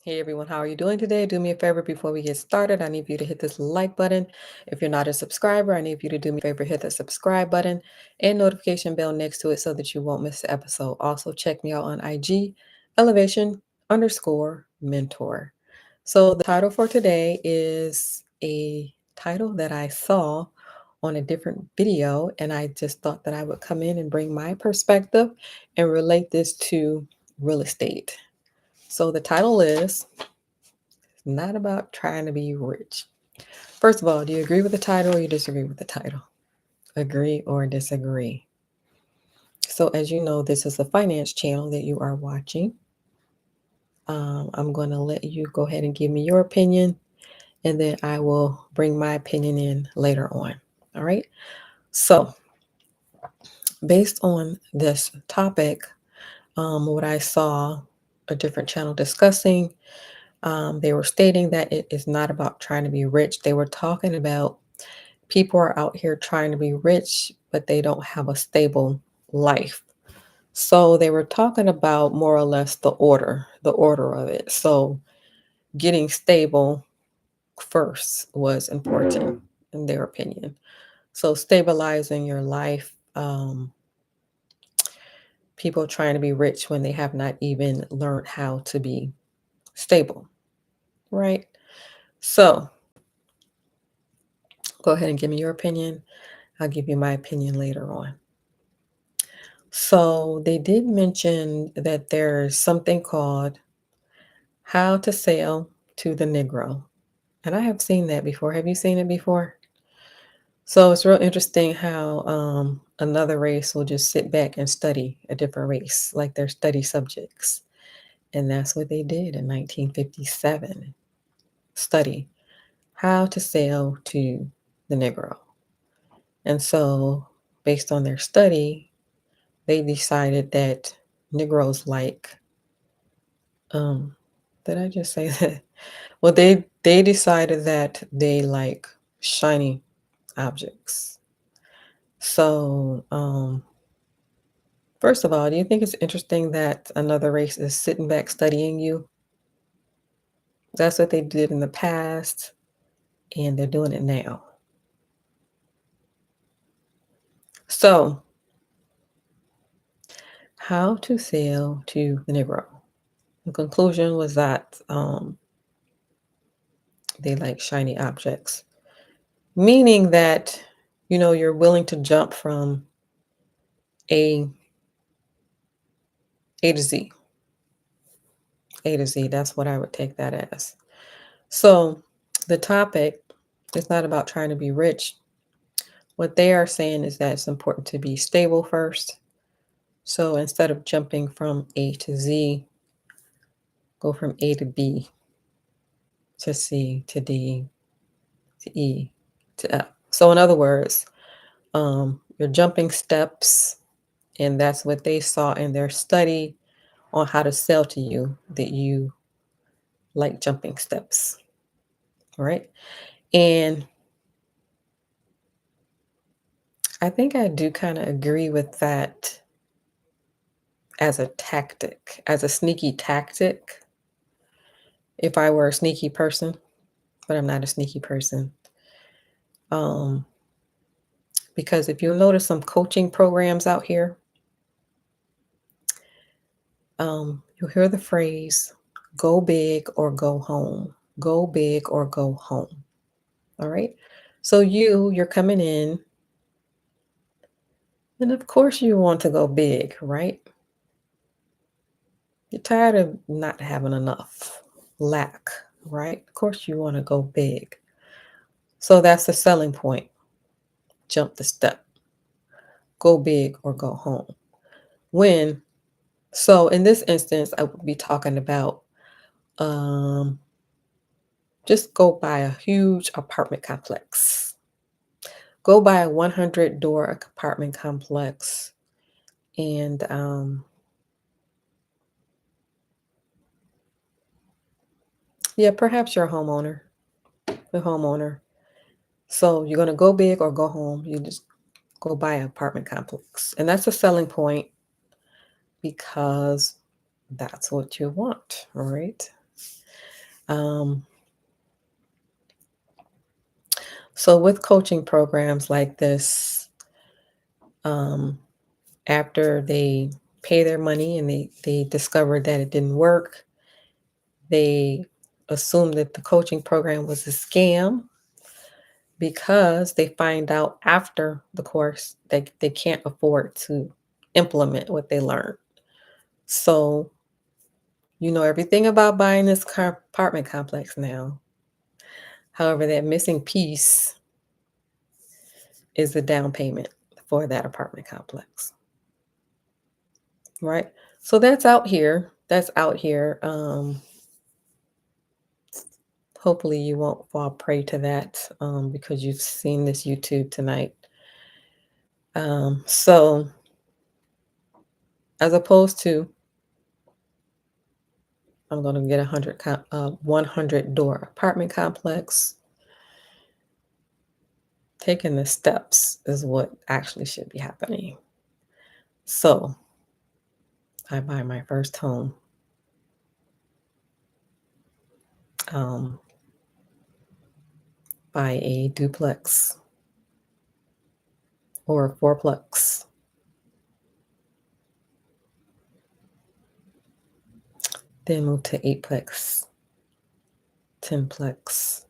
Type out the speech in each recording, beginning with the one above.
Hey everyone, how are you doing today? Do me a favor before we get started. I need you to hit this like button. If you're not a subscriber, I need you to do me a favor, hit the subscribe button and notification bell next to it so that you won't miss the episode. Also, check me out on IG, elevation_mentor. So the title for today is a title that I saw on a different video, and I just thought that I would come in and bring my perspective and relate this to real estate. So the title is not about trying to be rich. First of all, do you agree with the title or you disagree with the title? Agree or disagree? So, as you know, this is a finance channel that you are watching. I'm going to let you go ahead and give me your opinion, and then I will bring my opinion in later on. All right. So, based on this topic, what I saw a different channel discussing, they were stating that it is not about trying to be rich. They were talking about people are out here trying to be rich, but they don't have a stable life. So they were talking about more or less the order of it. So getting stable first was important in their opinion. So stabilizing your life, people trying to be rich when they have not even learned how to be stable, right? So go ahead and give me your opinion. I'll give you my opinion later on. So they did mention that there's something called How to Sell to the Negro. And I have seen that before. Have you seen it before? So it's real interesting how another race will just sit back and study a different race, like their study subjects. And that's what they did in 1957. Study how to sell to the Negro. And so, based on their study, they decided that Negroes like Um, did I just say that? Well, they decided that they like shiny objects. So, first of all, do you think it's interesting that another race is sitting back studying you? That's what they did in the past, and they're doing it now. So, how to sell to the Negro? The conclusion was that they like shiny objects, meaning that you're willing to jump from A A to Z. A to Z. That's what I would take that as. So the topic is not about trying to be rich. What they are saying is that it's important to be stable first. So instead of jumping from A to Z, go from A to B to C to D to E to F. So in other words, you're jumping steps, and that's what they saw in their study on how to sell to you that you like jumping steps. All right. And I think I do kind of agree with that as a tactic, as a sneaky tactic, if I were a sneaky person, but I'm not a sneaky person. Um, because if you'll notice some coaching programs out here, you'll hear the phrase, go big or go home, go big or go home. All right. So you're coming in, and of course you want to go big, right? You're tired of not having enough, lack, right? Of course you want to go big. So that's the selling point. Jump the step. Go big or go home. When, so in this instance, I would be talking about um, just go buy a huge apartment complex. Go buy a 100 door apartment complex. And yeah, perhaps you're a homeowner. So you're going to go big or go home. You just go buy an apartment complex. And that's a selling point because that's what you want, all right? Um, so with coaching programs like this, um, after they pay their money and they discover that it didn't work, they assume that the coaching program was a scam because they find out after the course that they can't afford to implement what they learned. So you know everything about buying this apartment complex now. However, that missing piece is the down payment for that apartment complex, right? So that's out here. That's out here. Hopefully, you won't fall prey to that because you've seen this YouTube tonight. So, as opposed to, I'm going to get 100 door apartment complex. Taking the steps is what actually should be happening. So, I buy my first home. Um, buy a duplex or a fourplex. Then move to eightplex, 10plex,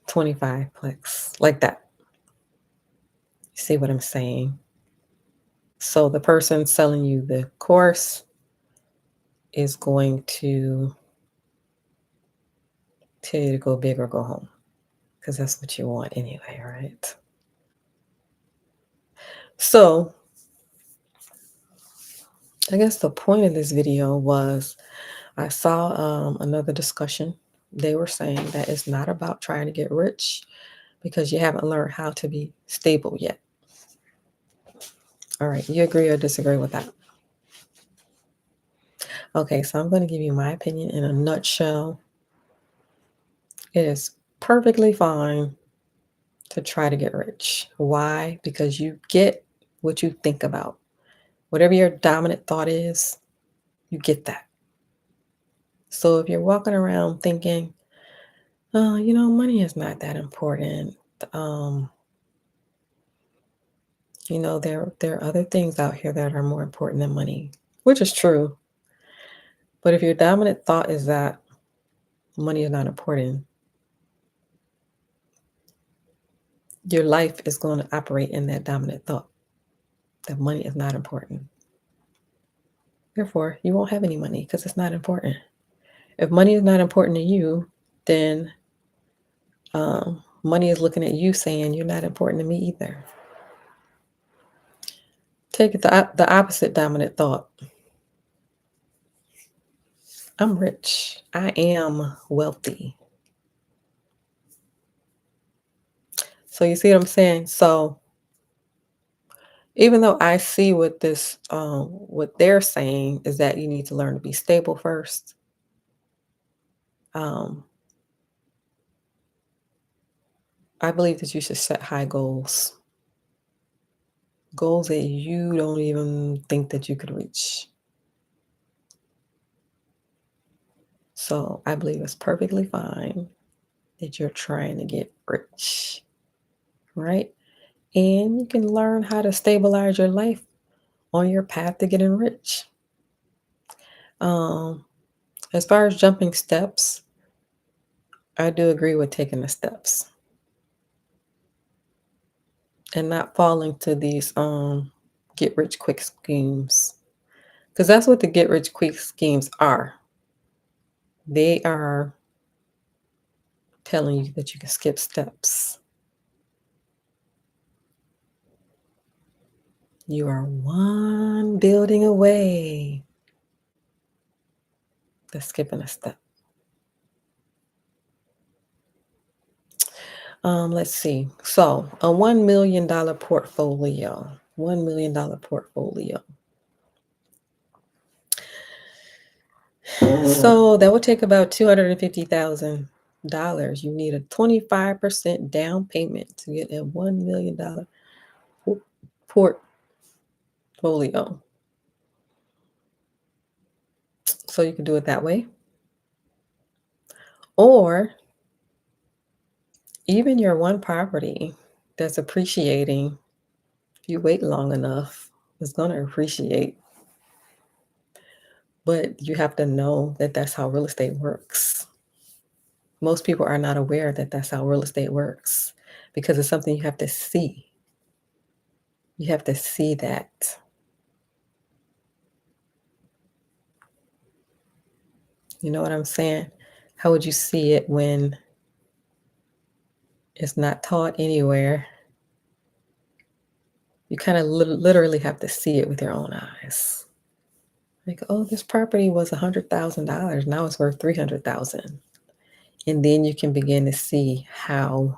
25plex, like that. You see what I'm saying? So the person selling you the course is going to tell you to go big or go home because that's what you want anyway, right? So I guess the point of this video was I saw another discussion. They were saying that it's not about trying to get rich because you haven't learned how to be stable yet. All right, you agree or disagree with that? Okay, so I'm going to give you my opinion in a nutshell. It is perfectly fine to try to get rich. Why? Because you get what you think about. Whatever your dominant thought is, you get that. So if you're walking around thinking, oh, money is not that important. Um, there are other things out here that are more important than money, which is true. But if your dominant thought is that money is not important, your life is going to operate in that dominant thought that money is not important. Therefore, you won't have any money because it's not important. If money is not important to you, then money is looking at you saying, you're not important to me either. Take it the opposite dominant thought. I'm rich. I am wealthy. So you see what I'm saying? So even though I see what they're saying is that you need to learn to be stable first. Um, I believe that you should set high goals. Goals that you don't even think that you could reach. So I believe it's perfectly fine that you're trying to get rich, right? And you can learn how to stabilize your life on your path to getting rich. Um, as far as jumping steps, I do agree with taking the steps and not falling to these get rich quick schemes. Because that's what the get rich quick schemes are. They are telling you that you can skip steps. You are one building away to skipping a step. Let's see. So a $1 million portfolio. $1 million portfolio. So that would take about $250,000. You need a 25% down payment to get a $1 million portfolio. So you can do it that way. Or even your one property that's appreciating, if you wait long enough, it's going to appreciate. But you have to know that that's how real estate works. Most people are not aware that that's how real estate works because it's something you have to see. You have to see that. You know what I'm saying? How would you see it when it's not taught anywhere? You kind of literally have to see it with your own eyes. Like, oh, this property was $100,000. Now it's worth 300,000. And then you can begin to see how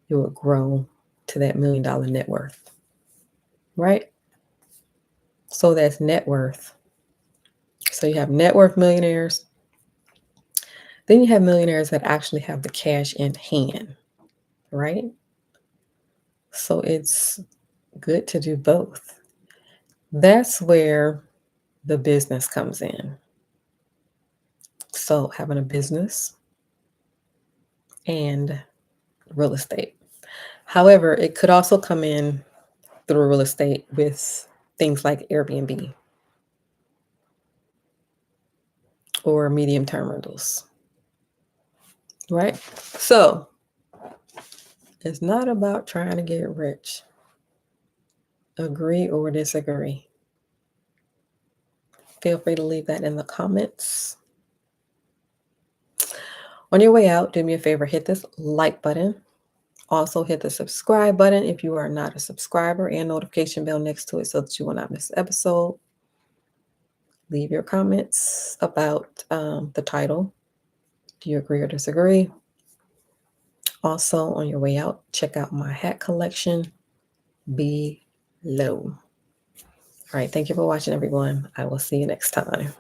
it would grow to that $1 million net worth, right? So that's net worth. So you have net worth millionaires. Then you have millionaires that actually have the cash in hand, right? So it's good to do both. That's where the business comes in. So having a business and real estate. However, it could also come in through real estate with things like Airbnb or medium term rentals, right? So it's not about trying to get rich. Agree or disagree. Feel free to leave that in the comments. On your way out, do me a favor, hit this like button. Also hit the subscribe button if you are not a subscriber, and notification bell next to it so that you will not miss an episode. Leave your comments about the title. Do you agree or disagree? Also, on your way out, check out my hat collection below. All right, thank you for watching, everyone. I will see you next time.